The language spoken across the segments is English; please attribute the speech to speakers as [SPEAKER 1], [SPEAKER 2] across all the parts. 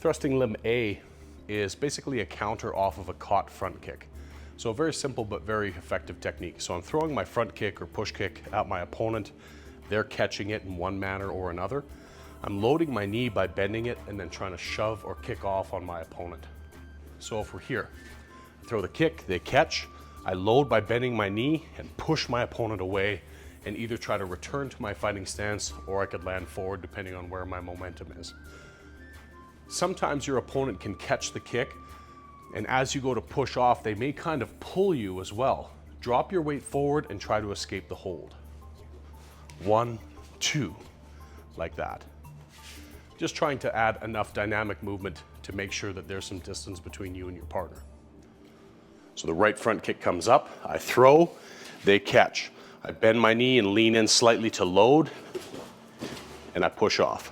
[SPEAKER 1] Thrusting limb A is basically a counter off of a caught front kick. So a very simple but very effective technique. So I'm throwing my front kick or push kick at my opponent. They're catching it in one manner or another. I'm loading my knee by bending it and then trying to shove or kick off on my opponent. So if we're here, I throw the kick, they catch, I load by bending my knee and push my opponent away and either try to return to my fighting stance or I could land forward depending on where my momentum is. Sometimes your opponent can catch the kick, and as you go to push off, they may kind of pull you as well. Drop your weight forward and try to escape the hold. 1, 2, like that. Just trying to add enough dynamic movement to make sure that there's some distance between you and your partner. So the right front kick comes up, I throw, they catch. I bend my knee and lean in slightly to load, and I push off.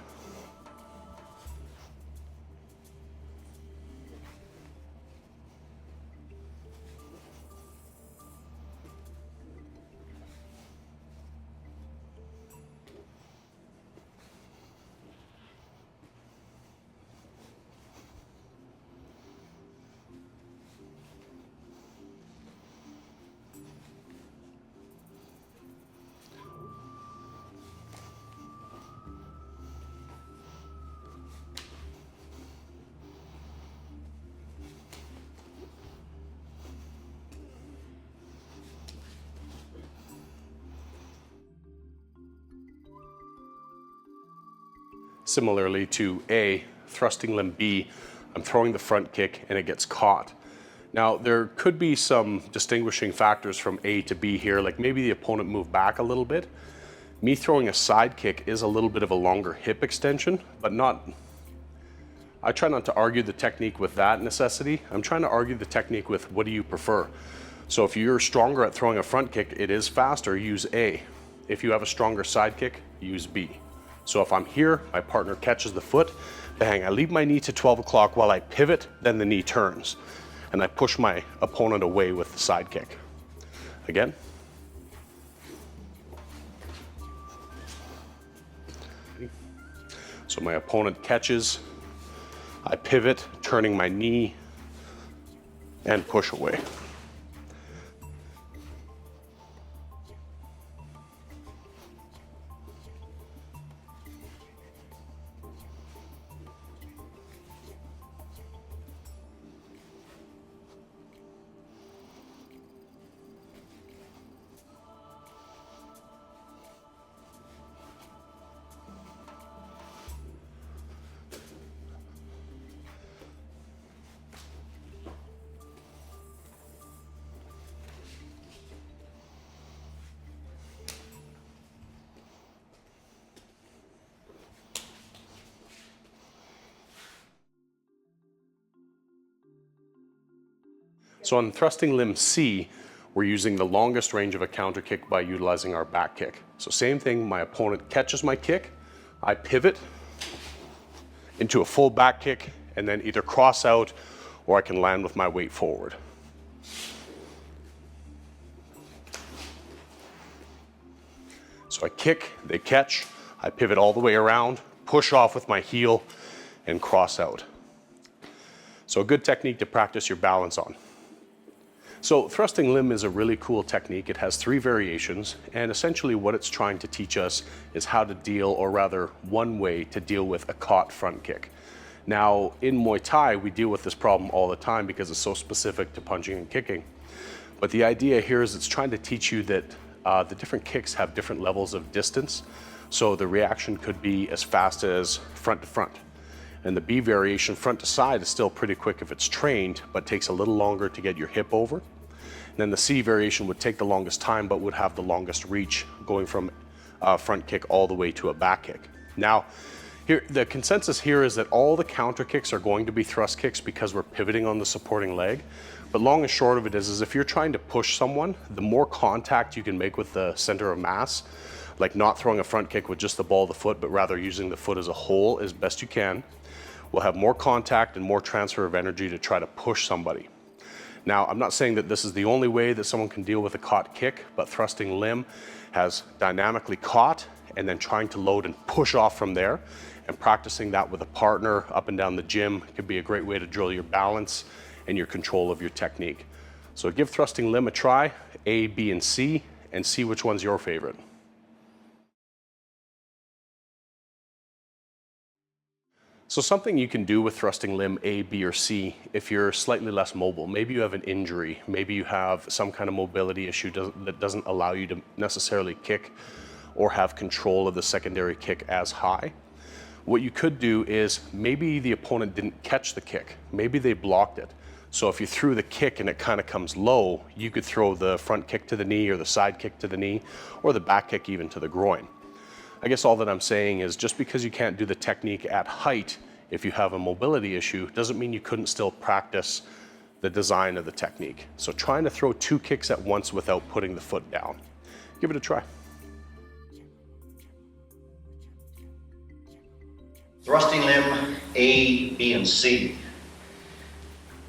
[SPEAKER 1] Similarly to A, thrusting limb B, I'm throwing the front kick and it gets caught. Now there could be some distinguishing factors from A to B here, like maybe the opponent moved back a little bit. Me throwing a side kick is a little bit of a longer hip extension, but I try not to argue the technique with that necessity. I'm trying to argue the technique with what do you prefer. So if you're stronger at throwing a front kick, it is faster, use A. If you have a stronger side kick, use B. So if I'm here, my partner catches the foot, bang, I leave my knee to 12 o'clock while I pivot, then the knee turns. And I push my opponent away with the side kick. Again. So my opponent catches, I pivot, turning my knee, and push away. So on thrusting limb C, we're using the longest range of a counter kick by utilizing our back kick. So same thing, my opponent catches my kick, I pivot into a full back kick and then either cross out or I can land with my weight forward. So I kick, they catch, I pivot all the way around, push off with my heel and cross out. So a good technique to practice your balance on. So thrusting limb is a really cool technique. It has 3 variations, and essentially what it's trying to teach us is how to deal, or rather one way to deal with a caught front kick. Now in Muay Thai, we deal with this problem all the time because it's so specific to punching and kicking. But the idea here is it's trying to teach you that the different kicks have different levels of distance. So the reaction could be as fast as front to front. And the B variation, front to side, is still pretty quick if it's trained, but takes a little longer to get your hip over. And then the C variation would take the longest time, but would have the longest reach, going from a front kick all the way to a back kick. Now, here, the consensus here is that all the counter kicks are going to be thrust kicks because we're pivoting on the supporting leg. But long and short of it is if you're trying to push someone, the more contact you can make with the center of mass, like not throwing a front kick with just the ball of the foot, but rather using the foot as a whole as best you can, will have more contact and more transfer of energy to try to push somebody. Now, I'm not saying that this is the only way that someone can deal with a caught kick, but thrusting limb has dynamically caught and then trying to load and push off from there. And practicing that with a partner up and down the gym could be a great way to drill your balance and your control of your technique. So give thrusting limb a try, A, B, and see which one's your favorite. So something you can do with thrusting limb A, B, or C if you're slightly less mobile. Maybe you have an injury, maybe you have some kind of mobility issue that doesn't allow you to necessarily kick or have control of the secondary kick as high. What you could do is maybe the opponent didn't catch the kick, maybe they blocked it. So if you threw the kick and it kind of comes low, you could throw the front kick to the knee or the side kick to the knee or the back kick even to the groin. I guess all that I'm saying is just because you can't do the technique at height, if you have a mobility issue, doesn't mean you couldn't still practice the design of the technique. So trying to throw 2 kicks at once without putting the foot down. Give it a try.
[SPEAKER 2] Thrusting limb A, B, and C.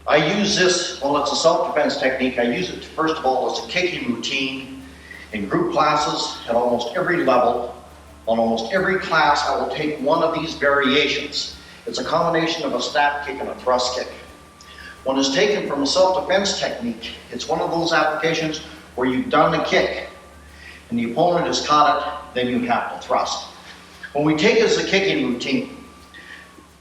[SPEAKER 2] I use this, well, it's a self-defense technique. I use it, first of all, as a kicking routine in group classes at almost every level. On almost every class, I will take one of these variations. It's a combination of a snap kick and a thrust kick. When it's taken from a self-defense technique, it's one of those applications where you've done the kick and the opponent has caught it, then you have to thrust. When we take it as a kicking routine,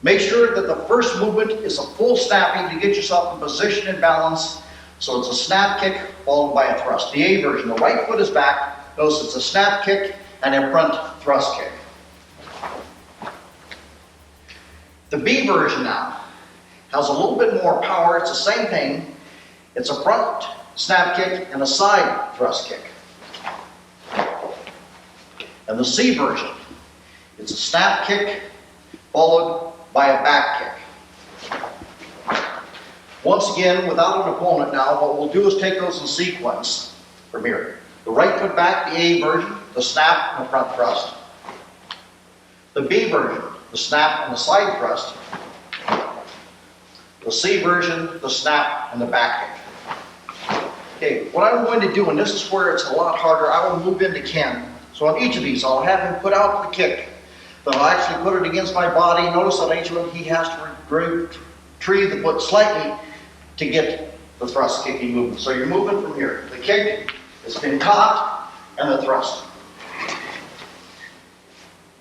[SPEAKER 2] make sure that the first movement is a full snapping to get yourself in position and balance. So it's a snap kick followed by a thrust. The A version, the right foot is back. Notice it's a snap kick and a front thrust kick. The B version now has a little bit more power. It's the same thing. It's a front snap kick and a side thrust kick. And the C version, it's a snap kick followed by a back kick. Once again, without an opponent now, what we'll do is take those in sequence from here. The right foot back, the A version, the snap and the front thrust. The B version, the snap and the side thrust. The C version, the snap and the back kick. Okay, what I'm going to do, and this is where it's a lot harder, I will move into Ken. So on each of these, I'll have him put out the kick. Then I'll actually put it against my body. Notice on each one, he has to retrieve the foot slightly to get the thrust kicking movement. So you're moving from here. The kick has been caught and the thrust.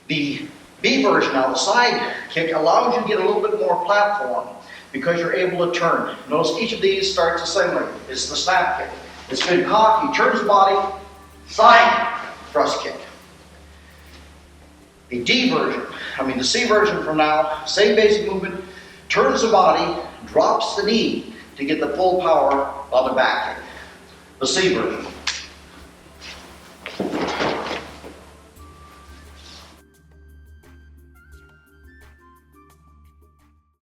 [SPEAKER 2] The B version, now the side kick, allows you to get a little bit more platform because you're able to turn. Notice each of these starts the same way. It's the snap kick. It's been caught, he turns the body, side thrust kick. The D version, the C version from now, same basic movement, turns the body, drops the knee to get the full power on the back kick. The C version.